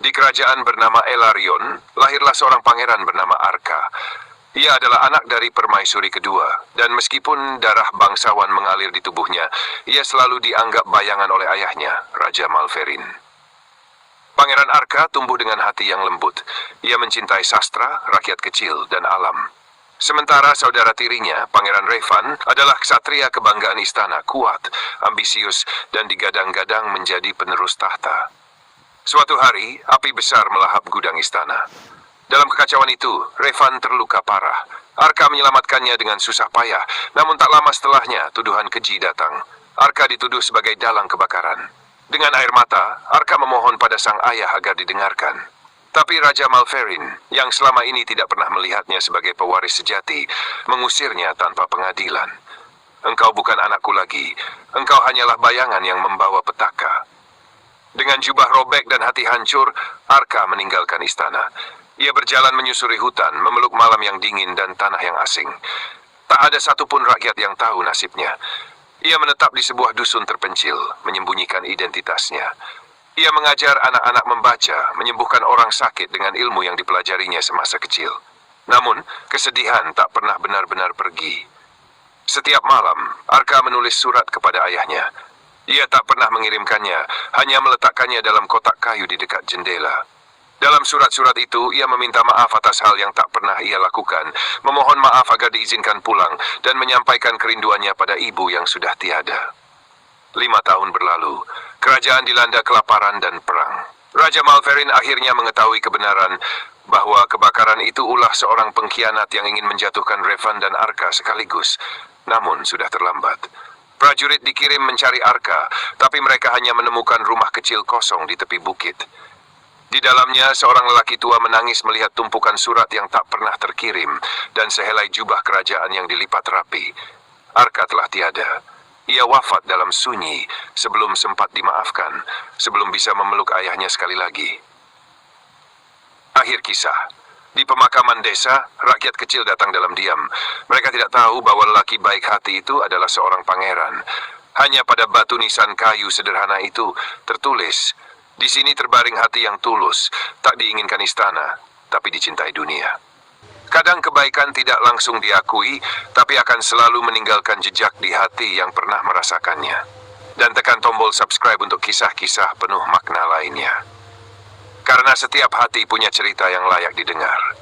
Di kerajaan bernama Elarion, lahirlah seorang pangeran bernama Arka. Ia adalah anak dari permaisuri kedua, dan meskipun darah bangsawan mengalir di tubuhnya, ia selalu dianggap bayangan oleh ayahnya, Raja Malferin. Pangeran Arka tumbuh dengan hati yang lembut. Ia mencintai sastra, rakyat kecil, dan alam. Sementara saudara tirinya, Pangeran Revan, adalah ksatria kebanggaan istana, kuat, ambisius, dan digadang-gadang menjadi penerus tahta. Suatu hari, api besar melahap gudang istana. Dalam kekacauan itu, Revan terluka parah. Arka menyelamatkannya dengan susah payah, namun tak lama setelahnya, tuduhan keji datang. Arka dituduh sebagai dalang kebakaran. Dengan air mata, Arka memohon pada sang ayah agar didengarkan. Tapi Raja Malferin, yang selama ini tidak pernah melihatnya sebagai pewaris sejati, mengusirnya tanpa pengadilan. Engkau bukan anakku lagi, engkau hanyalah bayangan yang membawa petaka. Dengan jubah robek dan hati hancur, Arka meninggalkan istana. Ia berjalan menyusuri hutan, memeluk malam yang dingin dan tanah yang asing. Tak ada satupun rakyat yang tahu nasibnya. Ia menetap di sebuah dusun terpencil, menyembunyikan identitasnya. Ia mengajar anak-anak membaca, menyembuhkan orang sakit dengan ilmu yang dipelajarinya semasa kecil. Namun, kesedihan tak pernah benar-benar pergi. Setiap malam, Arka menulis surat kepada ayahnya. Ia tak pernah mengirimkannya, hanya meletakkannya dalam kotak kayu di dekat jendela. Dalam surat-surat itu, ia meminta maaf atas hal yang tak pernah ia lakukan, memohon maaf agar diizinkan pulang, dan menyampaikan kerinduannya pada ibu yang sudah tiada. 5 tahun berlalu, kerajaan dilanda kelaparan dan perang. Raja Malferin akhirnya mengetahui kebenaran bahwa kebakaran itu ulah seorang pengkhianat yang ingin menjatuhkan Revan dan Arka sekaligus. Namun, sudah terlambat. Prajurit dikirim mencari Arka, tapi mereka hanya menemukan rumah kecil kosong di tepi bukit. Di dalamnya, seorang lelaki tua menangis melihat tumpukan surat yang tak pernah terkirim dan sehelai jubah kerajaan yang dilipat rapi. Arka telah tiada. Ia wafat dalam sunyi sebelum sempat dimaafkan, sebelum bisa memeluk ayahnya sekali lagi. Akhir kisah. Di pemakaman desa, rakyat kecil datang dalam diam. Mereka tidak tahu bahwa lelaki baik hati itu adalah seorang pangeran. Hanya pada batu nisan kayu sederhana itu tertulis, "Di sini terbaring hati yang tulus, tak diinginkan istana, tapi dicintai dunia." Kadang kebaikan tidak langsung diakui, tapi akan selalu meninggalkan jejak di hati yang pernah merasakannya. Dan tekan tombol subscribe untuk kisah-kisah penuh makna lainnya. Karena setiap hati punya cerita yang layak didengar.